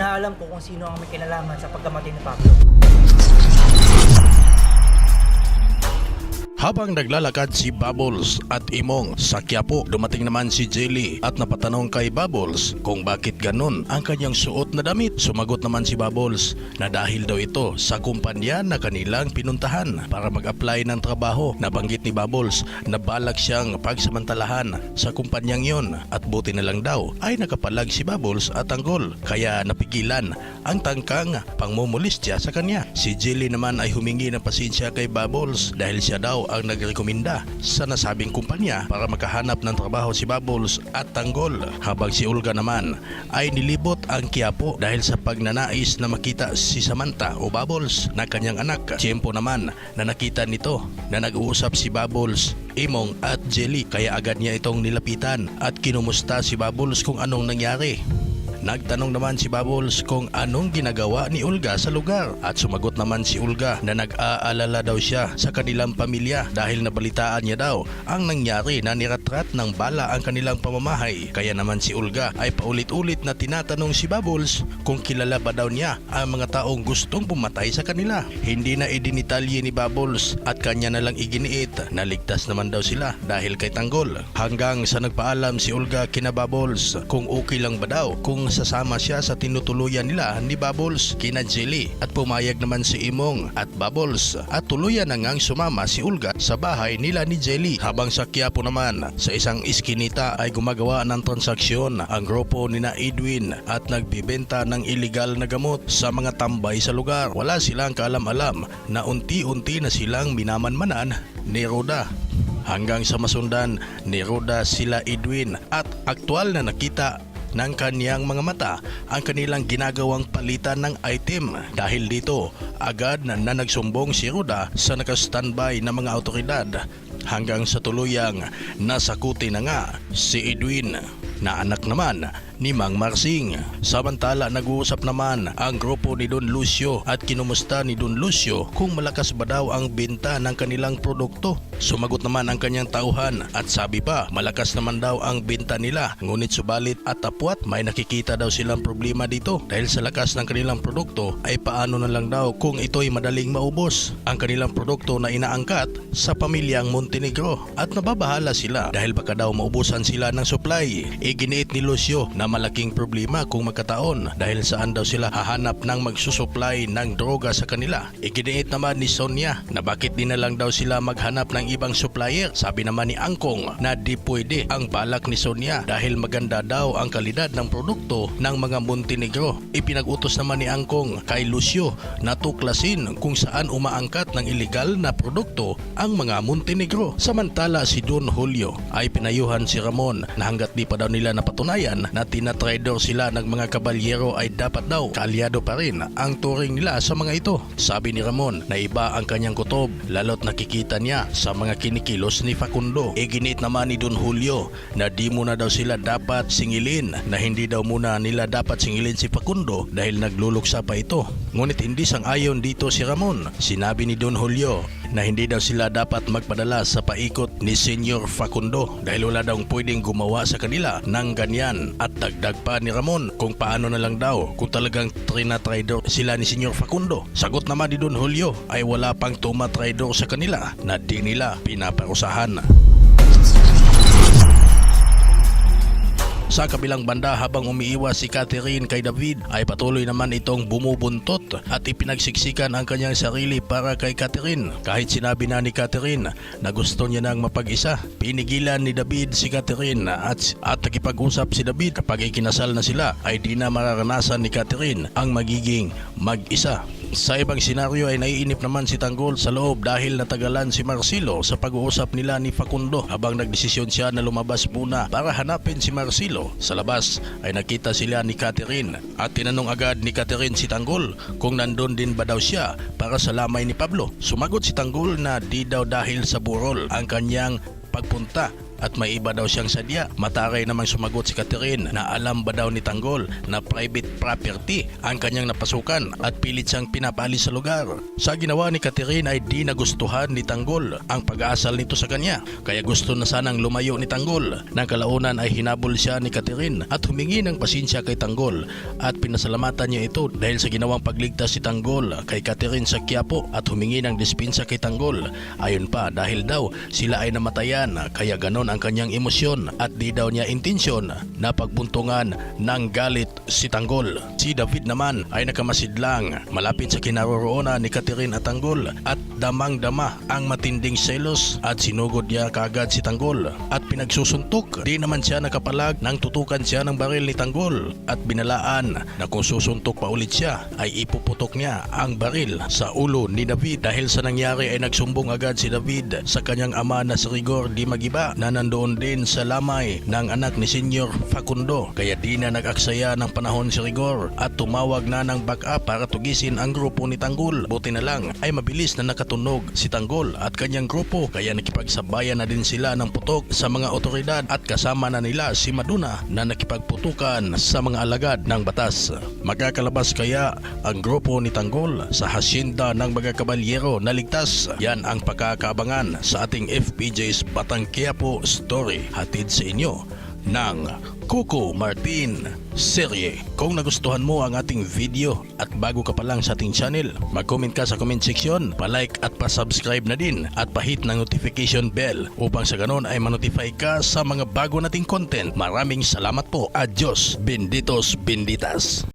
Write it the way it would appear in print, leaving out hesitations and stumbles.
inaalam ko kung sino ang may kinalaman sa pagkamatay ni Pablo. Habang naglalakad si Bubbles at Imong sa Quiapo, dumating naman si Jelly at napatanong kay Bubbles kung bakit ganun ang kanyang suot na damit. Sumagot naman si Bubbles na dahil daw ito sa kumpanya na kanilang pinuntahan para mag-apply ng trabaho. Nabanggit ni Bubbles na balak siyang pagsamantalahan sa kumpanyang yon at buti na lang daw ay nakapalag si Bubbles at Tanggol kaya napigilan ang tangkang pangmumulistya sa kanya. Si Jelly naman ay humingi ng pasensya kay Bubbles dahil siya daw ang nagrekomenda sa nasabing kumpanya para makahanap ng trabaho si Bubbles at Tanggol, habang si Olga naman ay nilibot ang Quiapo dahil sa pagnanais na makita si Samantha o Bubbles na kanyang anak. Tiyempo naman na nakita nito na nag-uusap si Bubbles, Imong at Jelly kaya agad niya itong nilapitan at kinumusta si Bubbles kung anong nangyari. Nagtanong naman si Bubbles kung anong ginagawa ni Olga sa lugar at sumagot naman si Olga na nag-aalala daw siya sa kanilang pamilya dahil nabalitaan niya daw ang nangyari na niratrat ng bala ang kanilang pamamahay. Kaya naman si Olga ay paulit-ulit na tinatanong si Bubbles kung kilala ba daw niya ang mga taong gustong pumatay sa kanila. Hindi na idinitalye ni Bubbles at kanya na lang iginiit na ligtas naman daw sila dahil kay Tanggol. Hanggang sa nagpaalam si Olga kina Bubbles kung okay lang ba daw kung sasama siya sa tinutuluyan nila ni Bubbles kina Jelly at pumayag naman si Imong at Bubbles at tuluyan na ngang sumama si Olga sa bahay nila ni Jelly. Habang sa Quiapo naman sa isang iskinita ay gumagawa ng transaksyon ang grupo ni na Edwin at nagbibenta ng illegal na gamot sa mga tambay sa lugar. Wala silang kaalam-alam na unti-unti na silang minamanmanan ni Roda hanggang sa masundan ni Roda sila Edwin at aktwal na nakita ng kaniyang mga mata ang kanilang ginagawang palitan ng item. Dahil dito, agad na nagsumbong si Roda sa nakastandby na mga autoridad hanggang sa tuluyang nasakuti na nga si Edwin na anak naman ni Mang Marsing. Samantala nag-uusap naman ang grupo ni Don Lucio at kinumusta ni Don Lucio kung malakas ba daw ang benta ng kanilang produkto. Sumagot naman ang kanyang tauhan at sabi pa malakas naman daw ang benta nila, ngunit subalit at tapwat may nakikita daw silang problema dito dahil sa lakas ng kanilang produkto ay paano na lang daw kung ito'y madaling maubos ang kanilang produkto na inaangkat sa pamilyang Montenegro at nababahala sila dahil baka daw maubusan sila ng supply. Iginiit ni Lucio na malaking problema kung magkataon dahil saan daw sila hahanap ng magsusupply ng droga sa kanila. Iginiit naman ni Sonia na bakit di na lang daw sila maghanap ng ibang supplier. Sabi naman ni Angkong na di pwede ang balak ni Sonia dahil maganda daw ang kalidad ng produkto ng mga Montenegro. Ipinag-utos naman ni Angkong kay Lucio na tuklasin kung saan umaangkat ng illegal na produkto ang mga Montenegro. Samantala si Don Julio ay pinayuhan si Ramon na hanggat di pa daw nila napatunayan na tinatrader sila ng mga kabalyero ay dapat daw kaalyado pa rin ang turing nila sa mga ito. Sabi ni Ramon na iba ang kanyang kutob lalo't nakikita niya sa mga kinikilos ni Facundo. Iginit naman ni Don Julio na di muna daw sila dapat singilin, na hindi daw muna nila dapat singilin si Facundo dahil nagluluksa pa ito. Ngunit hindi sang-ayon dito si Ramon. Sinabi ni Don Julio na hindi daw sila dapat magpadala sa paikot ni Senyor Facundo dahil wala daw pwedeng gumawa sa kanila ng ganyan. At dagdag pa ni Ramon kung paano na lang daw kung talagang trina-trader sila ni Senyor Facundo. Sagot naman ni Don Julio ay wala pang tuma-trader sa kanila na di nila pinaparusahan. Sa kabilang banda, habang umiiwas si Catherine kay David ay patuloy naman itong bumubuntot at ipinagsiksikan ang kanyang sarili para kay Catherine. Kahit sinabi na ni Catherine na gusto niya nang mapag-isa, pinigilan ni David si Catherine at nakipag-usap si David kapag ikinasal na sila ay di na mararanasan ni Catherine ang magiging mag-isa. Sa ibang senaryo ay naiinip naman si Tanggol sa loob dahil natagalan si Marcelo sa pag-uusap nila ni Facundo. Habang nagdesisyon siya na lumabas muna para hanapin si Marcelo, sa labas ay nakita sila ni Catherine at tinanong agad ni Catherine si Tanggol kung nandun din ba daw siya para sa lamay ni Pablo. Sumagot si Tanggol na di daw dahil sa burol ang kanyang pagpunta at may iba daw siyang sadya. Mataray namang sumagot si Catherine na alam ba daw ni Tanggol na private property ang kanyang napasukan at pilit siyang pinapalis sa lugar. Sa ginawa ni Catherine ay di nagustuhan ni Tanggol ang pag-aasal nito sa kanya, kaya gusto na sanang lumayo ni Tanggol. Nang kalaunan ay hinabol siya ni Catherine at humingi ng pasensya kay Tanggol at pinasalamatan niya ito dahil sa ginawang pagligtas si Tanggol kay Catherine sa Quiapo at humingi ng dispensa kay Tanggol. Ayon pa, dahil daw sila ay namatayan kaya ganon ang kanyang emosyon at di daw niya intensyon na pagbuntungan ng galit si Tanggol. Si David naman ay nakamasidlang malapit sa kinaroroonan ni Catherine at Tanggol at damang-dama ang matinding selos at sinugod niya kaagad si Tanggol at pinagsusuntok. Di naman siya nakapalag nang tutukan siya ng baril ni Tanggol at binalaan na kung susuntok pa ulit siya ay ipuputok niya ang baril sa ulo ni David. Dahil sa nangyari ay nagsumbong agad si David sa kanyang ama na si Rigor Di Magiba na nandoon din sa lamay ng anak ni Senyor Facundo, kaya di na nag-aksaya ng panahon si Rigor at tumawag na ng backup para tugisin ang grupo ni Tanggol. Buti na lang ay mabilis na nakatunog si Tanggol at kanyang grupo, kaya nakipagsabayan na din sila ng putok sa mga otoridad at kasama na nila si Maduna na nakipagputukan sa mga alagad ng batas. Magkakalabas kaya ang grupo ni Tanggol sa hasyenda ng mga kabalyero na ligtas? Yan ang pagkakaabangan sa ating FPJ's Batang Quiapo Story, hatid sa inyo ng Kuko Martin Serye. Kung nagustuhan mo ang ating video at bago ka pa lang sa ating channel, mag-comment ka sa comment section, pa-like at pa-subscribe na din at pa-hit ng notification bell upang sa ganon ay manotify ka sa mga bago nating content. Maraming salamat po. Adios, benditos, benditas.